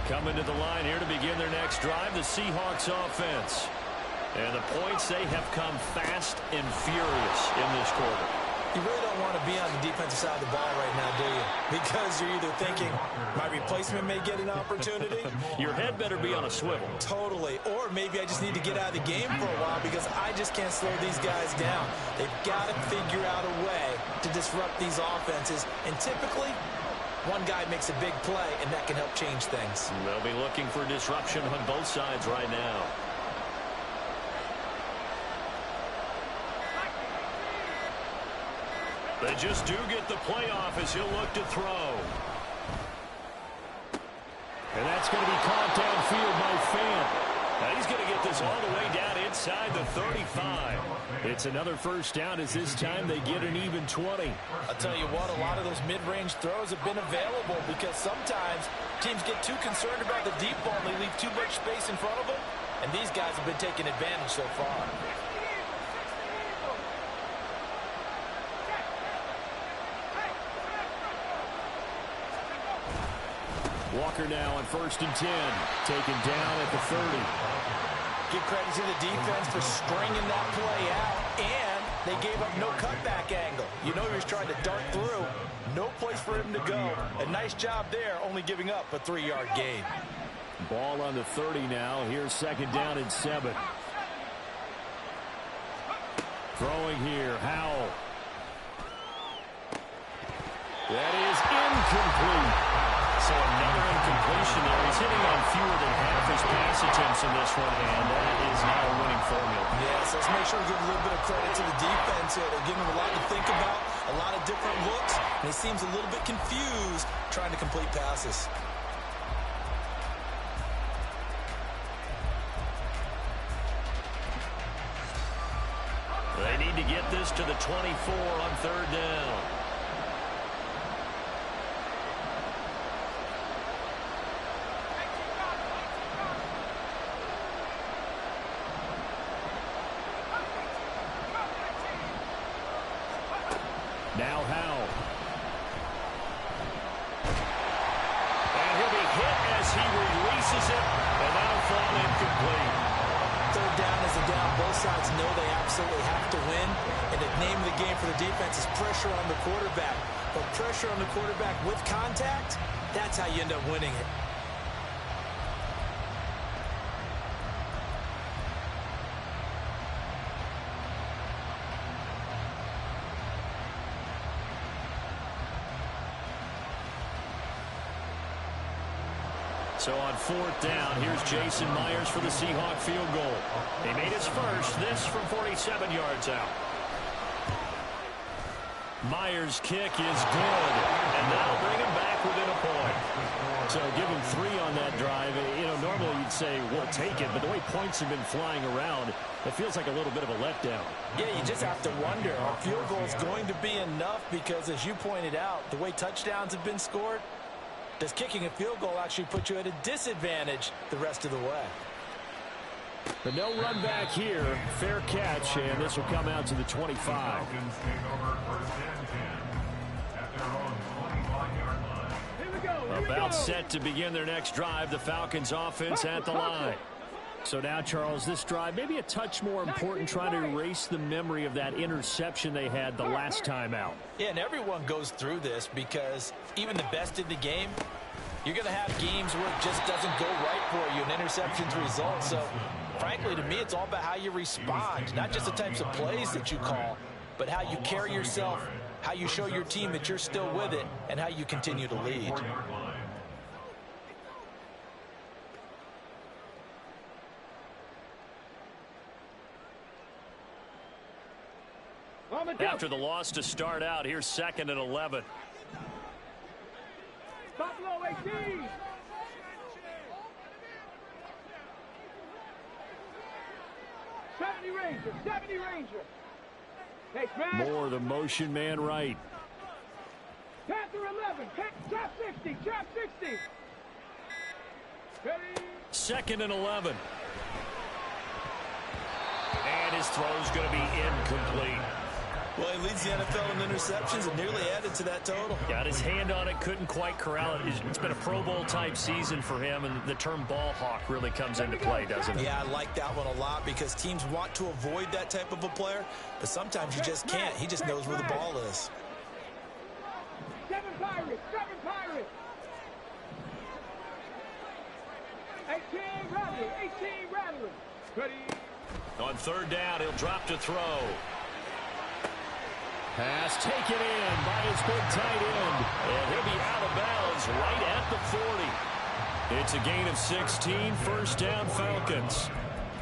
Coming to the line here to begin their next drive, the Seahawks offense. And the points, they have come fast and furious in this quarter. You really don't want to be on the defensive side of the ball right now, do you? Because you're either thinking, my replacement may get an opportunity. Your head better be on a swivel. Totally. Or maybe I just need to get out of the game for a while because I just can't slow these guys down. They've got to figure out a way to disrupt these offenses. And typically, one guy makes a big play, and that can help change things. They'll be looking for disruption on both sides right now. They just do get the playoff as he'll look to throw. And that's going to be caught downfield by Fant. Now he's going to get this all the way down inside the 35. It's another first down as this time they get an even 20. I'll tell you what, a lot of those mid-range throws have been available because sometimes teams get too concerned about the deep ball and they leave too much space in front of them. And these guys have been taking advantage so far. Walker now on 1st and 10, taken down at the 30. Give credit to the defense for stringing that play out, and they gave up no cutback angle. You know he was trying to dart through. No place for him to go. A nice job there, only giving up a 3-yard gain. Ball on the 30 now. Here's 2nd down and 7. Throwing here, Howell. That is incomplete. So another incompletion there. He's hitting on fewer than half his pass attempts in this one, and that is not a winning formula. Yes, let's make sure we give a little bit of credit to the defense here. They're giving him a lot to think about, a lot of different looks, and he seems a little bit confused trying to complete passes. They need to get this to the 24 on 3rd down. Now Howell. And he'll be hit as he releases it, and that'll fall incomplete. 3rd down is a down. Both sides know they absolutely have to win, and the name of the game for the defense is pressure on the quarterback. But pressure on the quarterback with contact, that's how you end up winning it. So on 4th down, here's Jason Myers for the Seahawk field goal. He made his first, this from 47 yards out. Myers' kick is good, and that'll bring him back within a point. So give him 3 on that drive. You know, normally you'd say, we'll take it, but the way points have been flying around, it feels like a little bit of a letdown. Yeah, you just have to wonder, are field goals going to be enough? Because as you pointed out, the way touchdowns have been scored, does kicking a field goal actually put you at a disadvantage the rest of the way? But no run back here. Fair catch, and this will come out to the 25. About set to begin their next drive. The Falcons offense at the line. So now, Charles, this drive maybe a touch more important, trying to erase the memory of that interception they had the last time out. Yeah, and everyone goes through this because even the best in the game, you're going to have games where it just doesn't go right for you, and interceptions result. So, frankly, to me, it's all about how you respond, not just the types of plays that you call, but how you carry yourself, how you show your team that you're still with it, and how you continue to lead. After the loss to start out, here's 2nd and 11. Buffalo 18. '70 Ranger. Hey, smash. Moore, the motion man right. Panther 11. Trap 60. Trap 60. Ready. 2nd and 11. And his throw's going to be incomplete. Well, he leads the NFL in interceptions and nearly added to that total. Got his hand on it, couldn't quite corral it. It's been a Pro Bowl-type season for him, and the term ball hawk really comes into play, doesn't it? Yeah, I like that one a lot because teams want to avoid that type of a player, but sometimes you just can't. He just knows where the ball is. 7 Pirates, 7 Pirates. 18 Rattler, 18 Rattler. Ready. On third down, he'll drop to throw. Pass taken in by his big tight end. And he'll be out of bounds right at the 40. It's a gain of 16, first down Falcons.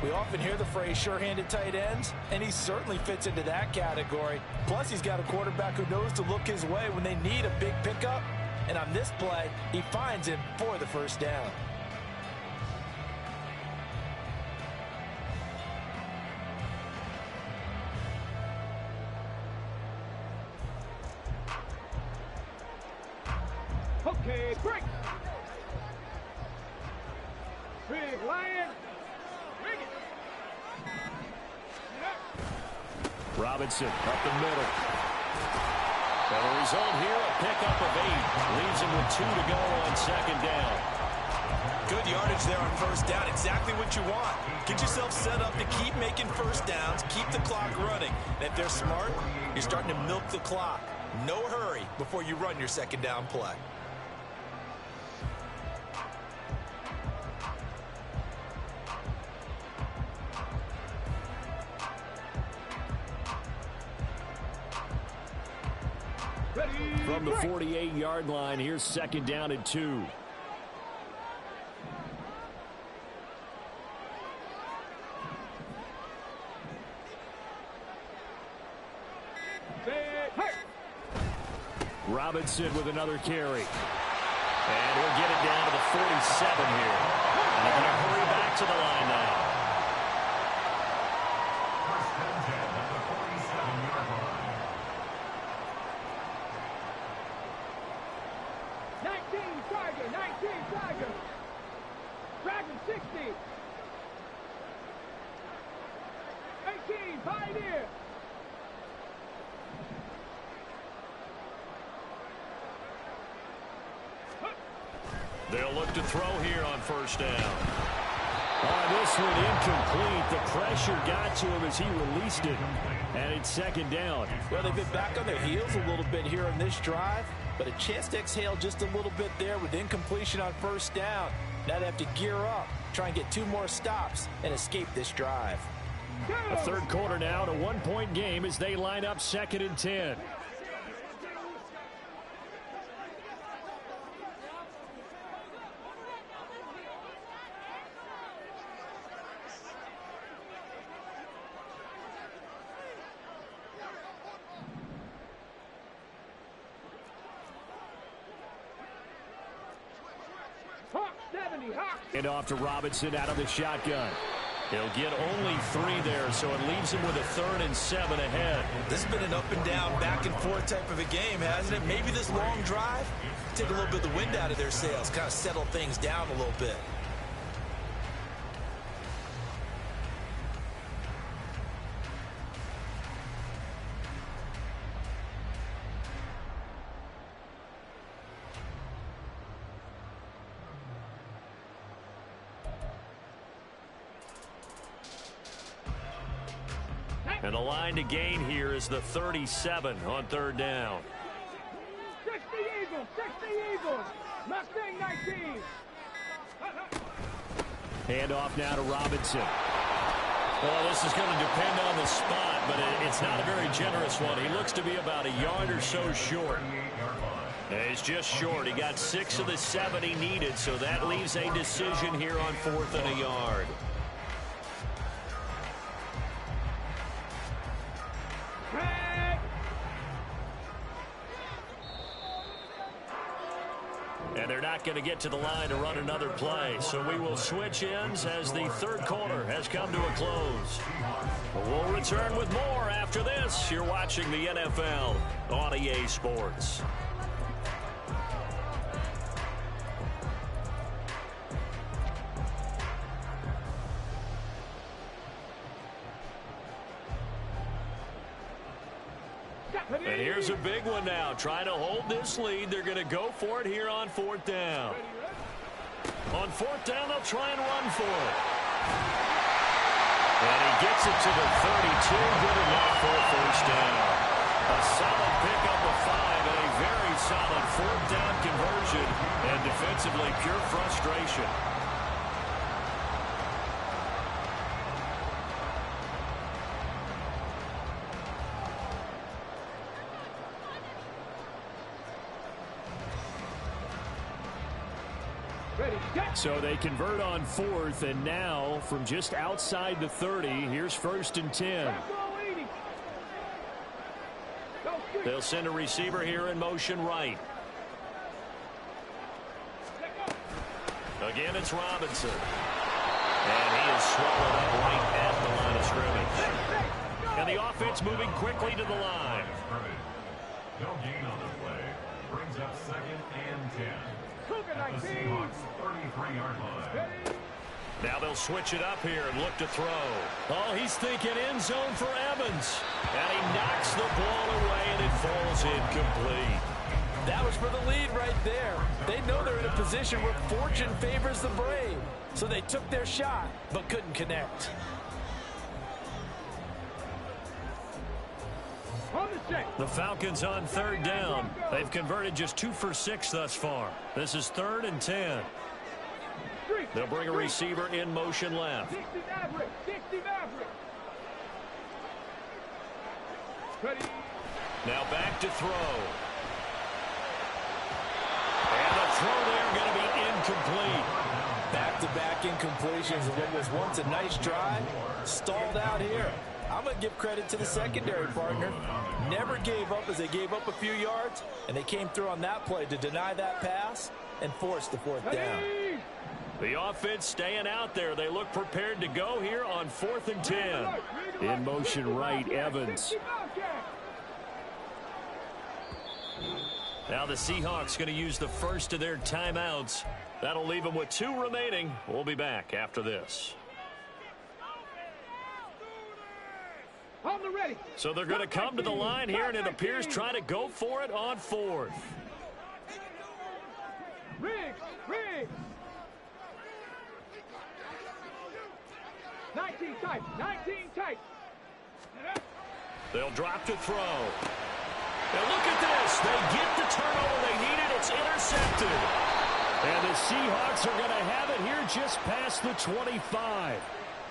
We often hear the phrase sure-handed tight ends, and he certainly fits into that category. Plus, he's got a quarterback who knows to look his way when they need a big pickup. And on this play, he finds him for the first down. Okay, break. Big Lion. Bring it. Robinson up the middle. And the result here, a pickup of 8. Leaves him with 2 to go on second down. Good yardage there on first down. Exactly what you want. Get yourself set up to keep making first downs, keep the clock running. And if they're smart, you're starting to milk the clock. No hurry before you run your second down play. From the 48-yard line, here's second down and 2. Robinson with another carry. And he'll get it down to the 47 here. And they're going to hurry back to the line now. Dragon 60. 18, Pioneer. They'll look to throw here on first down. This one incomplete. The pressure got to him as he released it. And it's second down. Well, they've been back on their heels a little bit here on this drive, but a chance to exhale just a little bit there with incompletion on first down. Now they have to gear up, try and get 2 more stops, and escape this drive. A third quarter now, and a 1-point game as they line up second and 10. And off to Robinson out of the shotgun. He'll get only 3 there, so it leaves him with a 3rd and 7 ahead. This has been an up and down, back and forth type of a game, hasn't it? Maybe this long drive, take a little bit of the wind out of their sails, kind of settle things down a little bit. And the line to gain here is the 37 on third down. 60 Eagles, 60 Eagles. Mustang 19. Handoff now to Robinson. Well, this is going to depend on the spot, but it's not a very generous one. He looks to be about a yard or so short. And he's just short. He got 6 of the 7 he needed, so that leaves a decision here on 4th and a yard. And they're not going to get to the line to run another play. So we will switch ends as the third quarter has come to a close. We'll return with more after this. You're watching the NFL on EA Sports. And here's a big one now. Trying to hold this lead. They're going to go for it here on 4th down. On 4th down, they'll try and run for it. And he gets it to the 32. Good enough for a 1st down. A solid pickup of 5 and a very solid 4th down conversion. And defensively, pure frustration. So they convert on 4th, and now from just outside the 30, here's 1st and 10. They'll send a receiver here in motion right. Again, it's Robinson. And he is swallowed up right at the line of scrimmage. And the offense moving quickly to the line. No gain on the play. Brings up 2nd and 10. At the Seahawks 33-yard line. Now they'll switch it up here and look to throw. Oh, he's thinking end zone for Evans. And he knocks the ball away, and it falls incomplete. That was for the lead right there. They know they're in a position where fortune favors the brave. So they took their shot, but couldn't connect. The Falcons on 3rd down. They've converted just 2 for 6 thus far. This is 3rd and 10. They'll bring a receiver in motion left. Now back to throw. And the throw there going to be incomplete. Back-to-back incompletions of what was once a nice drive. Stalled out here. I'm going to give credit to the secondary partner. Never gave up as they gave up a few yards, and they came through on that play to deny that pass and force the 4th down. The offense staying out there. They look prepared to go here on 4th and 10. In motion right, Evans. Now the Seahawks going to use the first of their timeouts. That'll leave them with 2 remaining. We'll be back after this. So they're going to come to the line here, and it appears trying to go for it on 4th. Riggs. 19 tight. They'll drop to throw. And look at this. They get the turnover they needed. It's intercepted. And the Seahawks are going to have it here just past the 25.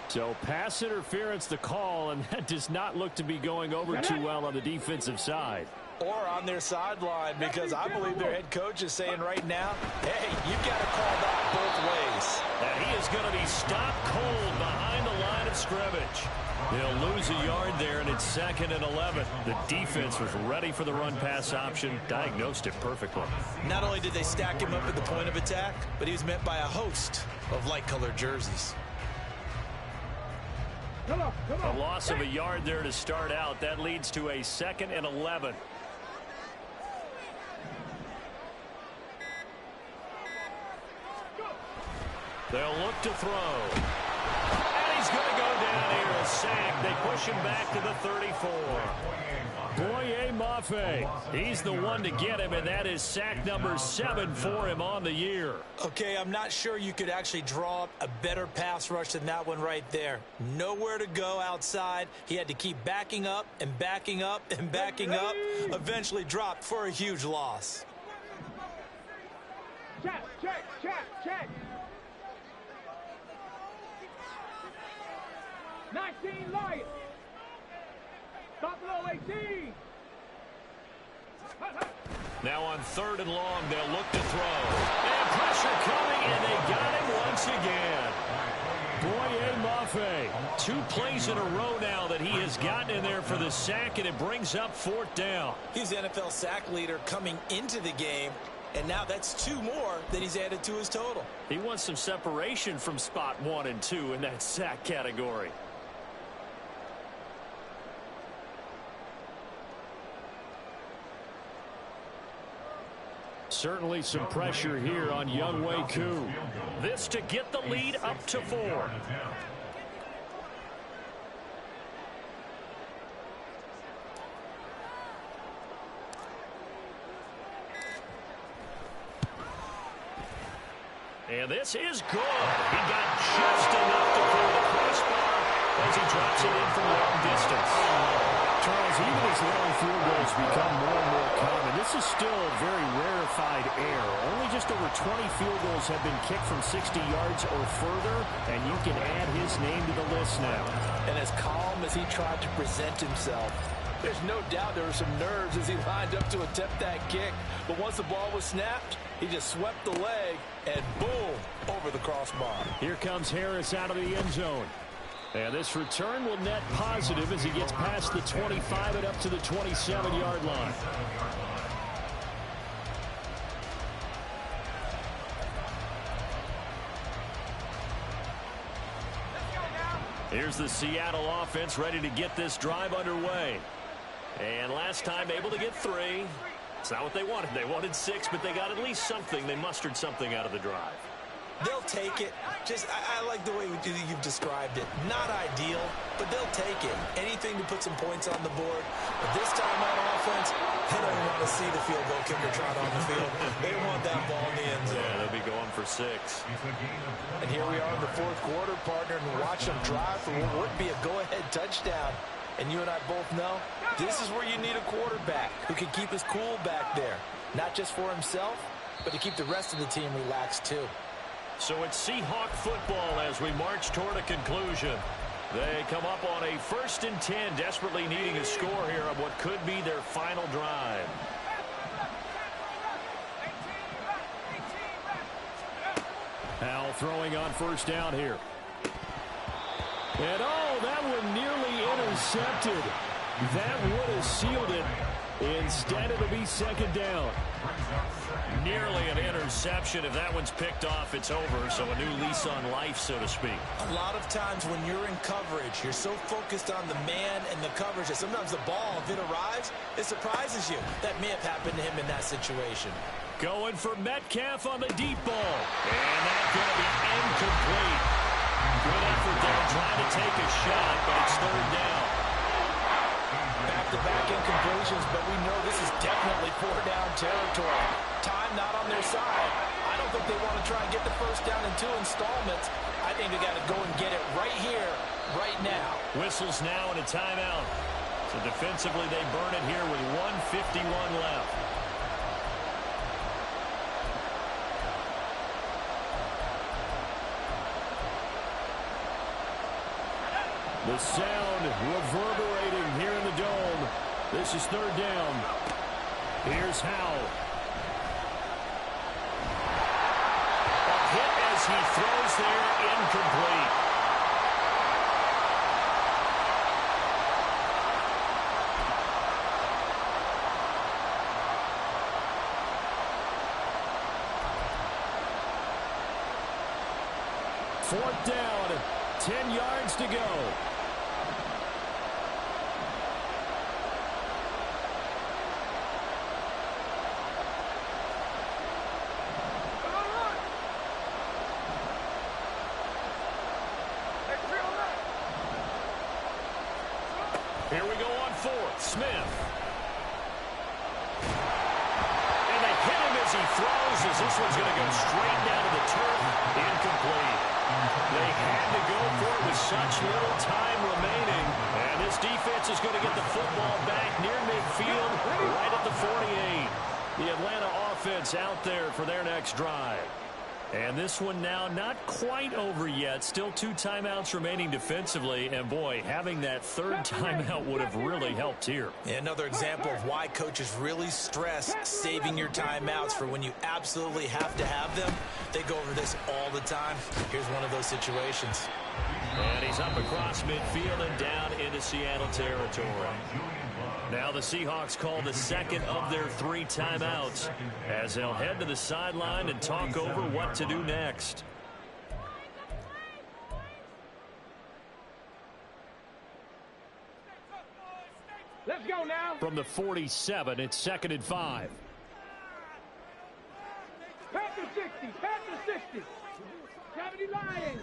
So pass interference the call, and that does not look to be going over too well on the defensive side. Or on their sideline, because I believe their head coach is saying right now, hey, you've got to call that both ways. And he is going to be stopped cold behind the line of scrimmage. They'll lose a yard there, and it's 2nd and 11. The defense was ready for the run-pass option, diagnosed it perfectly. Not only did they stack him up at the point of attack, but he was met by a host of light-colored jerseys. A loss of a yard there to start out. That leads to a 2nd and 11. They'll look to throw. And he's going to go down here, a sack. They push him back to the 34. Boye Mafe, he's the one to get him, and that is sack number 7 for him on the year. Okay, I'm not sure you could actually draw up a better pass rush than that one right there. Nowhere to go outside. He had to keep backing up and backing up and backing up. Eventually dropped for a huge loss. Check. 19 Lions. Buffalo 18. Now on 3rd and long, they'll look to throw. And pressure coming, and they got him once again. Boye Mafe, 2 plays in a row now that he has gotten in there for the sack, and it brings up 4th down. He's the NFL sack leader coming into the game, and now that's 2 more that he's added to his total. He wants some separation from spot 1 and 2 in that sack category. Certainly some pressure here on Younghoe Koo. This to get the lead up to 4. And this is good. He got just enough to clear the crossbar as he drops it in from long distance. Charles, even as long field goals become more and more common, this is still a very rarefied air. Only just over 20 field goals have been kicked from 60 yards or further, and you can add his name to the list now. And as calm as he tried to present himself, there's no doubt there were some nerves as he lined up to attempt that kick. But once the ball was snapped, he just swept the leg and boom, over the crossbar. Here comes Harris out of the end zone. And this return will net positive as he gets past the 25 and up to the 27-yard line. Here's the Seattle offense ready to get this drive underway. And last time able to get 3. It's not what they wanted. They wanted 6, but they got at least something. They mustered something out of the drive. They'll take it. I like the way you've described it. Not ideal, but they'll take it. Anything to put some points on the board. But this time on offense, they don't want to see the field goal kicker trot on the field. They want that ball in the end zone. Yeah, they'll be going for 6. And here we are in the fourth quarter, partner, and watch them drive for what would be a go-ahead touchdown. And you and I both know this is where you need a quarterback who can keep his cool back there. Not just for himself, but to keep the rest of the team relaxed too. So it's Seahawk football as we march toward a conclusion. They come up on a 1st and 10, desperately needing a score here on what could be their final drive. Howell throwing on 1st down here. And oh, that one nearly intercepted. That would have sealed it. Instead, it'll be 2nd down. Nearly an interception. If that one's picked off, it's over. So a new lease on life, so to speak. A lot of times when you're in coverage, you're so focused on the man and the coverage that sometimes the ball, if it arrives, it surprises you. That may have happened to him in that situation. Going for Metcalf on the deep ball. And that's going to be incomplete. Good effort there, trying to take a shot, but it's 3rd down. Back-to-back incompletions, but we know this is definitely 4-down territory. Time not on their side. I don't think they want to try and get the 1st down in 2 installments. I think they got to go and get it right here, right now. Whistles now and a timeout. So defensively, they burn it here with 1:51 left. The sound reverberating here in the dome. This is 3rd down. Here's Howell. A hit as he throws there, incomplete. Fourth down, 10 yards to go. Here we go on 4th. Smith. And they hit him as he throws, as this one's going to go straight down to the turf. Incomplete. They had to go for it with such little time remaining. And this defense is going to get the football back near midfield, right at the 48. The Atlanta offense out there for their next drive. And this one now not quite over yet. Still 2 timeouts remaining defensively. And, boy, having that 3rd timeout would have really helped here. Yeah, another example of why coaches really stress saving your timeouts for when you absolutely have to have them. They go over this all the time. Here's one of those situations. And he's up across midfield and down into Seattle territory. Now the Seahawks call the 2nd of their 3 timeouts as they'll head to the sideline and talk over what to do next. Let's go now. From the 47, it's 2nd and 5. Pack the 60. Pack the 60. Gravity Lions.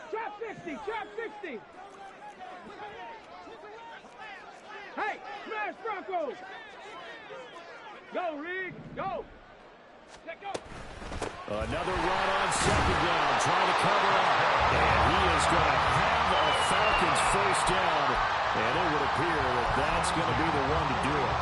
Trap 60. Trap 60. Hey, smash Broncos. Go, Reed. Go. Let go. Another run on second down, trying to cover up. And he is going to have a Falcons first down. And it would appear that that's going to be the one to do it.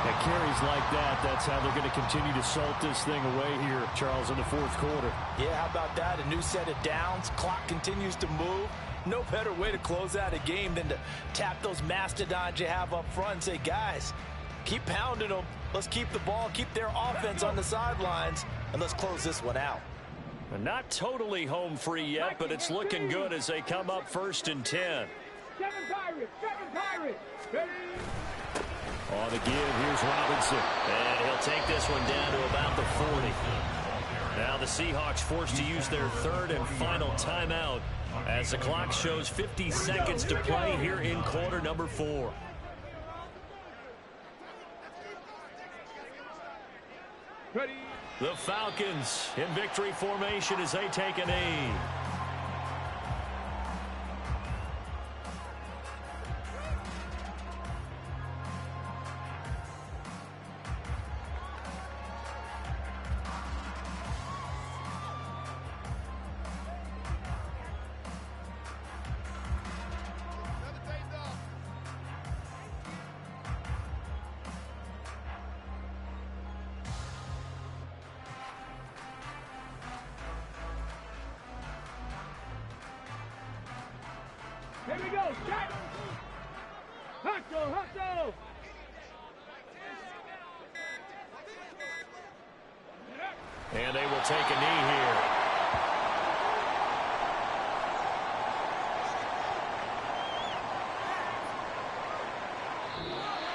And carries like that, that's how they're going to continue to salt this thing away here, Charles, in the fourth quarter. Yeah, how about that? A new set of downs. Clock continues to move. No better way to close out a game than to tap those mastodons you have up front and say, guys, keep pounding them. Let's keep the ball, keep their offense on the sidelines, and let's close this one out. Not totally home free yet, but it's looking good as they come up 1st and 10. 7 Pirates, ready? On the give, here's Robinson. And he'll take this one down to about the 40. Now the Seahawks forced to use their third and final timeout as the clock shows 50 seconds to play here in quarter number 4. Ready. The Falcons in victory formation as they take a knee. Here we go, shot! Hustle! And they will take a knee here.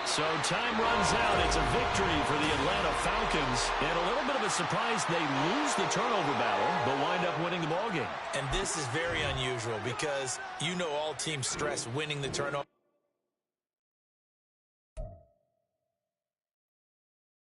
So time runs out. It's a victory for the Atlanta Falcons. And a little bit of a surprise, they lose the turnover battle, but wind up winning the ballgame. And this is very unusual because you know all teams stress winning the turnover.